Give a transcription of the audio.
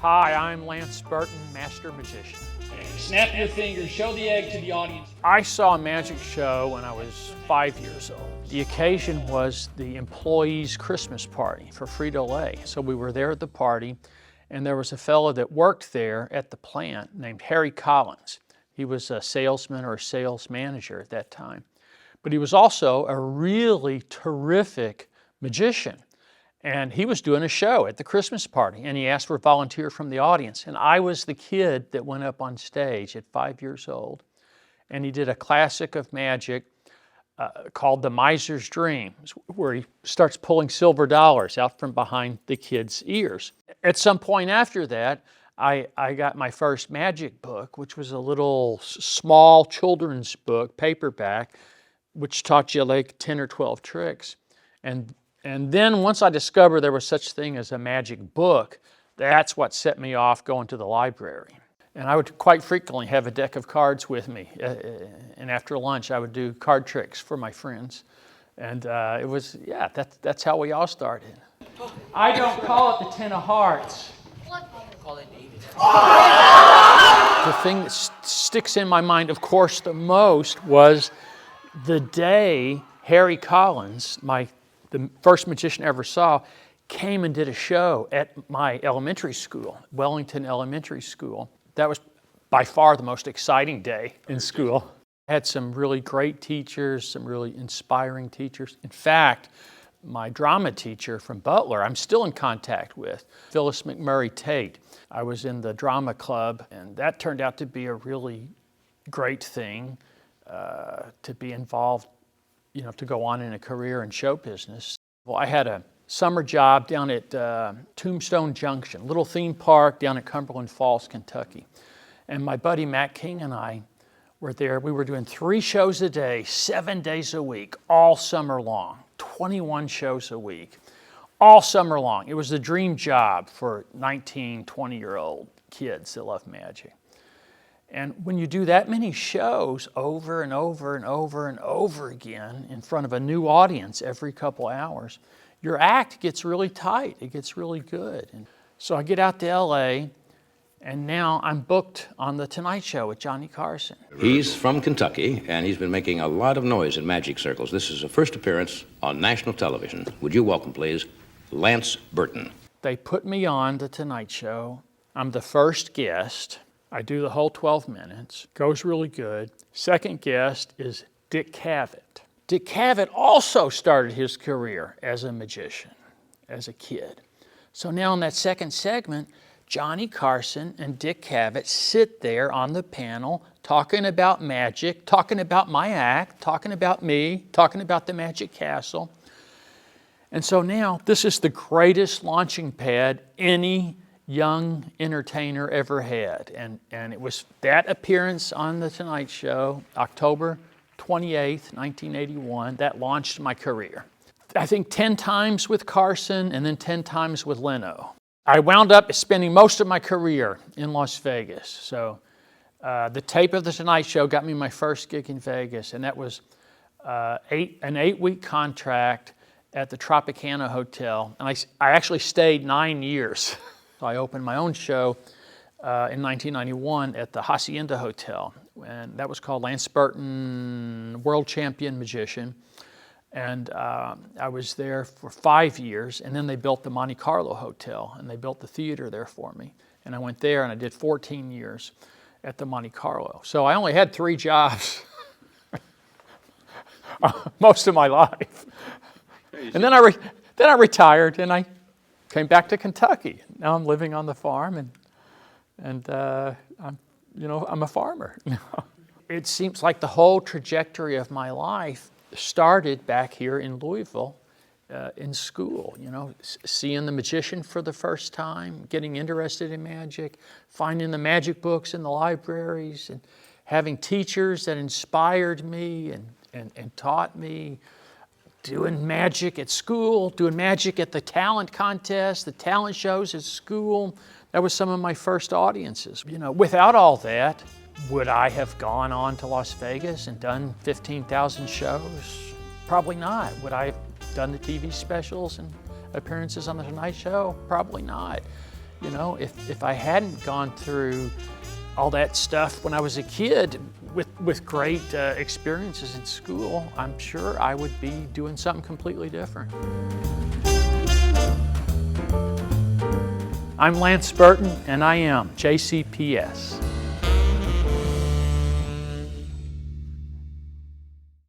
Hi, I'm Lance Burton, Master Magician. Snap your fingers, show the egg to the audience. I saw a magic show when I was 5 years old. The occasion was the employees' Christmas party for Frito-Lay. So we were there at the party, and there was a fellow that worked there at the plant named Harry Collins. He was a salesman or a sales manager at that time. But he was also a really terrific magician. And he was doing a show at the Christmas party, and he asked for a volunteer from the audience. And I was the kid that went up on stage at 5 years old, and he did a classic of magic called The Miser's Dream, where he starts pulling silver dollars out from behind the kid's ears. At some point after that, I got my first magic book, which was a little small children's book, paperback, which taught you like 10 or 12 tricks. And then once I discovered there was such thing as a magic book, that's what set me off going to the library. And I would quite frequently have a deck of cards with me. And after lunch, I would do card tricks for my friends. And it was, yeah, that's how we all started. I don't call it the 10 of hearts. Call it 8. The thing that sticks in my mind, of course, the most was the day Harry Collins, the first magician I ever saw, came and did a show at my elementary school, Wellington Elementary School. That was by far the most exciting day in school. I had some really great teachers, some really inspiring teachers. In fact, my drama teacher from Butler, I'm still in contact with, Phyllis McMurray Tate. I was in the drama club, and that turned out to be a really great thing to be involved, you know, to go on in a career in show business. Well, I had a summer job down at Tombstone Junction, a little theme park down at Cumberland Falls, Kentucky. And my buddy Matt King and I were there. We were doing 3 shows a day, 7 days a week, all summer long, 21 shows a week, all summer long. It was the dream job for 19, 20-year-old kids that love magic. And when you do that many shows over and over and over and over again in front of a new audience every couple hours, your act gets really tight. It gets really good. And so I get out to LA, and now I'm booked on The Tonight Show with Johnny Carson. He's from Kentucky, and he's been making a lot of noise in magic circles. This is a first appearance on national television. Would you welcome, please, Lance Burton. They put me on The Tonight Show. I'm the first guest. I do the whole 12 minutes. Goes really good. Second guest is Dick Cavett. Dick Cavett also started his career as a magician, as a kid. So now in that second segment, Johnny Carson and Dick Cavett sit there on the panel talking about magic, talking about my act, talking about me, talking about the Magic Castle. And so now this is the greatest launching pad any young entertainer ever had. And it was that appearance on The Tonight Show, October 28th, 1981, that launched my career. I think 10 times with Carson and then 10 times with Leno. I wound up spending most of my career in Las Vegas. So the tape of The Tonight Show got me my first gig in Vegas, and that was an 8-week contract at the Tropicana Hotel. And I actually stayed 9 years. I opened my own show in 1991 at the Hacienda Hotel, and that was called Lance Burton, World Champion Magician. And I was there for 5 years, and then they built the Monte Carlo Hotel, and they built the theater there for me. And I went there, and I did 14 years at the Monte Carlo. So I only had 3 jobs most of my life. And then I retired, and I came back to Kentucky. Now I'm living on the farm, and I'm a farmer. It seems like the whole trajectory of my life started back here in Louisville in school. You know, seeing The Magician for the first time, getting interested in magic, finding the magic books in the libraries, and having teachers that inspired me and taught me. Doing magic at school, doing magic at the talent contest, the talent shows at school. That was some of my first audiences. You know, without all that, would I have gone on to Las Vegas and done 15,000 shows? Probably not. Would I have done the TV specials and appearances on The Tonight Show? Probably not. You know, if I hadn't gone through all that stuff when I was a kid with great experiences in school, I'm sure I would be doing something completely different. I'm Lance Burton, and I am JCPS.